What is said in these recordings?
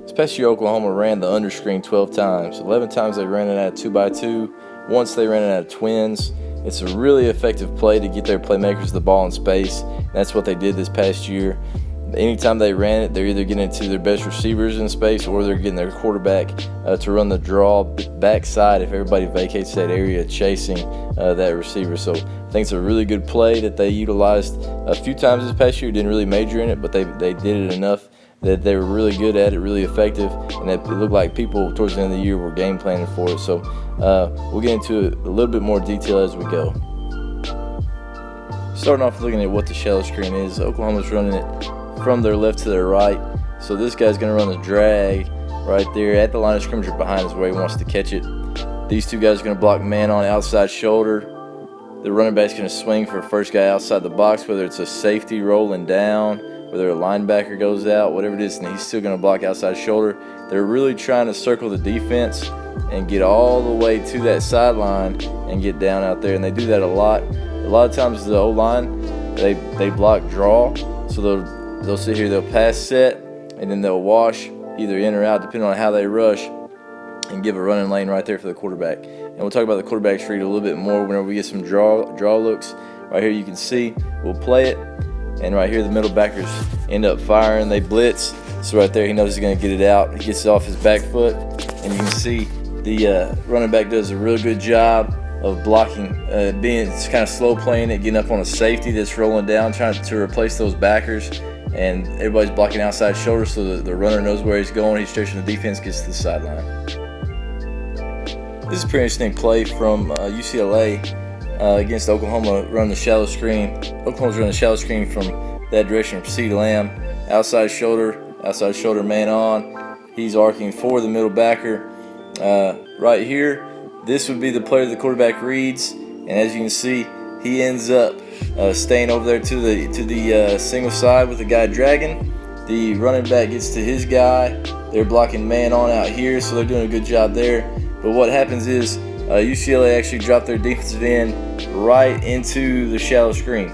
This past year, Oklahoma ran the under screen 12 times. 11 times they ran it at 2x2. Once they ran it at twins. It's a really effective play to get their playmakers the ball in space. And that's what they did this past year. Anytime they ran it, they're either getting it to their best receivers in space or they're getting their quarterback to run the draw backside if everybody vacates that area chasing that receiver. So I think it's a really good play that they utilized a few times this past year. Didn't really major in it, but they did it enough that they were really good at it, really effective, and that it looked like people towards the end of the year were game planning for it. So we'll get into it a little bit more detail as we go. Starting off looking at what the shallow screen is, Oklahoma's running it from their left to their right. So this guy's going to run the drag right there at the line of scrimmage or behind is where he wants to catch it. These two guys are going to block man on outside shoulder. The running back's going to swing for first guy outside the box, whether it's a safety rolling down, whether a linebacker goes out, whatever it is, and he's still going to block outside shoulder. They're really trying to circle the defense and get all the way to that sideline and get down out there, and they do that a lot. A lot of times the O-line, they block draw, so they'll sit here, they'll pass set, and then they'll wash either in or out depending on how they rush and give a running lane right there for the quarterback. And we'll talk about the quarterback's read a little bit more whenever we get some draw looks. Right here you can see we'll play it, and right here the middle backers end up firing. They blitz, so right there he knows he's going to get it out. He gets it off his back foot, and you can see the running back does a real good job of blocking, being kind of slow playing it, getting up on a safety that's rolling down, trying to replace those backers. And everybody's blocking outside shoulder, so the runner knows where he's going. He's stretching the defense, gets to the sideline. This is a pretty interesting play from UCLA against Oklahoma, running the shallow screen. Oklahoma's running the shallow screen from that direction from CeeDee Lamb. Outside shoulder man on. He's arcing for the middle backer. Right here, this would be the player the quarterback reads, and as you can see, he ends up staying over there to the single side with the guy dragging. The running back gets to his guy. They're blocking man on out here, so they're doing a good job there. But what happens is UCLA actually dropped their defensive end right into the shallow screen.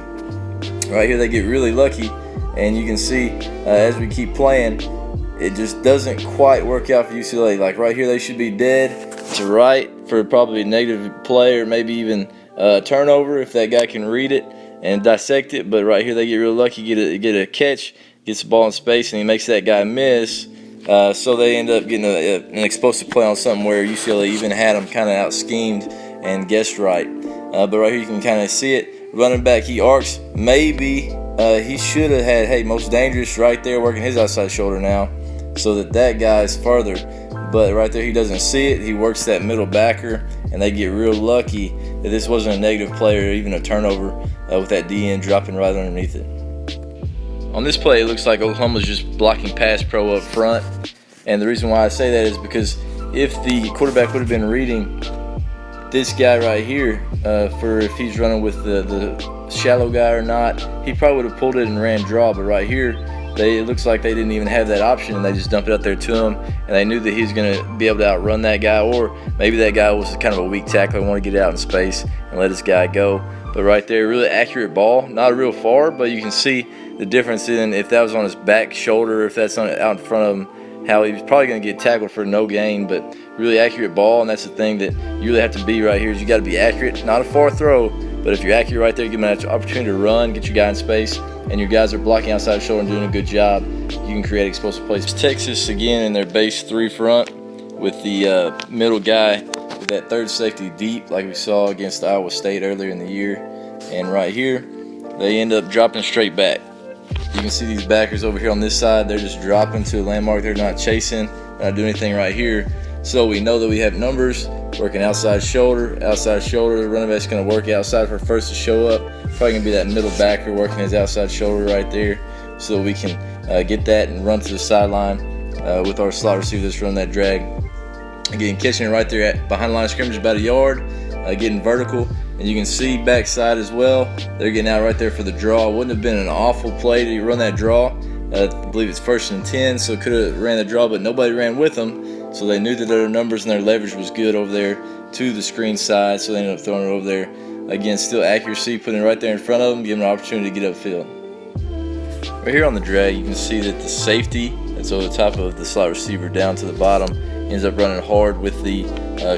Right here they get really lucky, and you can see as we keep playing, it just doesn't quite work out for UCLA. Like right here they should be dead to right for probably a negative play or maybe even turnover if that guy can read it and dissect it. But right here they get real lucky, get a catch, gets the ball in space, and he makes that guy miss. So they end up getting an explosive play on something where UCLA even had them kind of out schemed and guessed right. But right here you can kind of see it. Running back, he arcs. Maybe he should have had, most dangerous right there, working his outside shoulder now so that guy is further. But right there he doesn't see it. He works that middle backer, and they get real lucky that this wasn't a negative play or even a turnover with that DN dropping right underneath it. On this play, it looks like Oklahoma's just blocking pass pro up front. And the reason why I say that is because if the quarterback would have been reading this guy right here for if he's running with the shallow guy or not, he probably would have pulled it and ran draw. But right here, it looks like they didn't even have that option, and they just dumped it out there to him, and they knew that he was going to be able to outrun that guy, or maybe that guy was kind of a weak tackler and wanted to get out in space and let his guy go. But right there, really accurate ball, not real far, but you can see the difference in if that was on his back shoulder, if that's out in front of him, how he was probably going to get tackled for no gain, but really accurate ball. And that's the thing that you really have to be right here, is you got to be accurate, not a far throw, but if you're accurate right there, give him an opportunity to run, get your guy in space, and your guys are blocking outside shoulder and doing a good job, you can create explosive plays. Texas again in their base 3 front with the middle guy with that third safety deep like we saw against Iowa State earlier in the year. And right here, they end up dropping straight back. You can see these backers over here on this side, they're just dropping to a landmark. They're not chasing, not doing anything right here. So we know that we have numbers working outside shoulder. The running back's going to work outside for first to show up. Probably going to be that middle backer working his outside shoulder right there, so we can get that and run to the sideline with our slot receiver that's running that drag. Again, catching it right there behind the line of scrimmage, about a yard, getting vertical. And you can see backside as well. They're getting out right there for the draw. Wouldn't have been an awful play to run that draw. I believe it's 1st and 10, so could have ran the draw, but nobody ran with them. So they knew that their numbers and their leverage was good over there to the screen side, so they ended up throwing it over there. Again, still accuracy, putting it right there in front of them, giving them an opportunity to get upfield. Right here on the drag, you can see that the safety and so the top of the slot receiver down to the bottom. Ends up running hard with the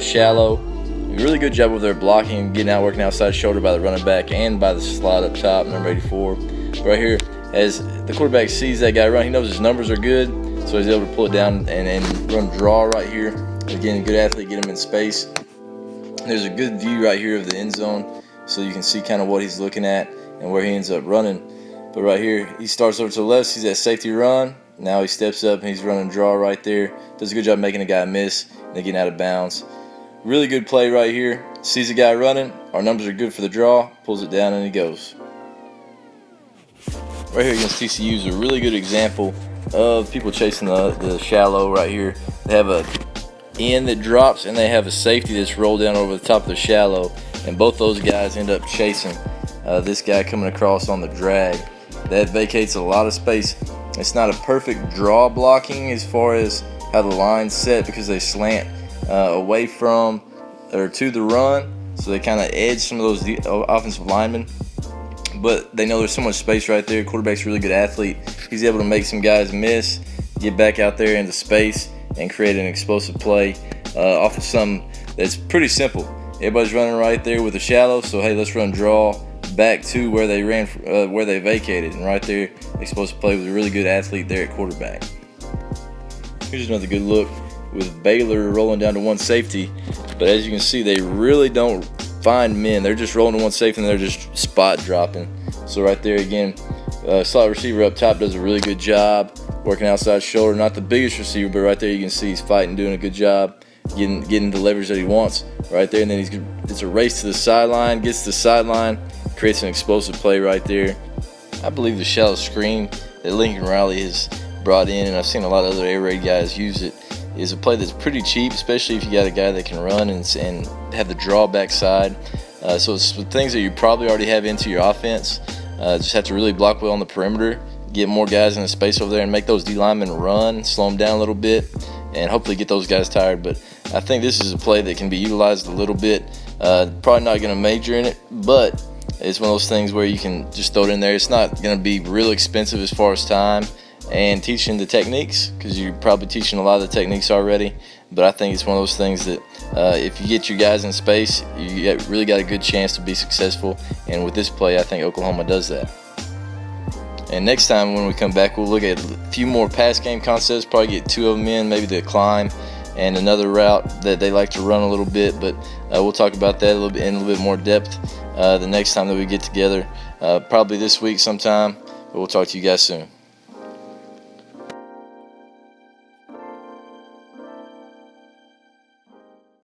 shallow. Really good job with their blocking, getting out, working outside shoulder by the running back and by the slot up top, number 84. Right here, as the quarterback sees that guy run, he knows his numbers are good, so he's able to pull it down and run draw right here. Again, good athlete, get him in space. There's a good view right here of the end zone, so you can see kind of what he's looking at and where he ends up running. But right here, he starts over to the left, sees that safety run. Now he steps up and he's running draw right there. Does a good job making a guy miss and then getting out of bounds. Really good play right here. Sees a guy running. Our numbers are good for the draw. Pulls it down and he goes. Right here against TCU is a really good example of people chasing the shallow right here. They have a end that drops and they have a safety that's rolled down over the top of the shallow. And both those guys end up chasing this guy coming across on the drag. That vacates a lot of space. It's not a perfect draw blocking as far as how the line's set because they slant away from or to the run, so they kind of edge some of those offensive linemen, but they know there's so much space right there. Quarterback's a really good athlete. He's able to make some guys miss, get back out there into space and create an explosive play off of something that's pretty simple. Everybody's running right there with a shallow, so hey, let's run draw back to where they ran, where they vacated, and right there, explosive play with a really good athlete there at quarterback. Here's another good look with Baylor rolling down to one safety, but as you can see, they really don't find men. They're just rolling to one safety and they're just spot dropping. So right there again, slot receiver up top does a really good job working outside shoulder. Not the biggest receiver, but right there you can see he's fighting, doing a good job, getting the leverage that he wants right there. And then it's a race to the sideline, gets to the sideline, creates an explosive play right there. I believe the shallow screen that Lincoln Riley has brought in, and I've seen a lot of other air raid guys use it, is a play that's pretty cheap, especially if you got a guy that can run and have the draw backside. So it's things that you probably already have into your offense. Just have to really block well on the perimeter, get more guys in the space over there, and make those D linemen run, slow them down a little bit, and hopefully get those guys tired. But I think this is a play that can be utilized a little bit. Probably not going to major in it, but it's one of those things where you can just throw it in there. It's not going to be real expensive as far as time and teaching the techniques, because you're probably teaching a lot of the techniques already. But I think it's one of those things that if you get your guys in space, you really got a good chance to be successful. And with this play, I think Oklahoma does that. And next time when we come back, we'll look at a few more pass game concepts, probably get two of them in, maybe the climb and another route that they like to run a little bit. But we'll talk about that in a little bit more depth the next time that we get together, probably this week sometime. But we'll talk to you guys soon.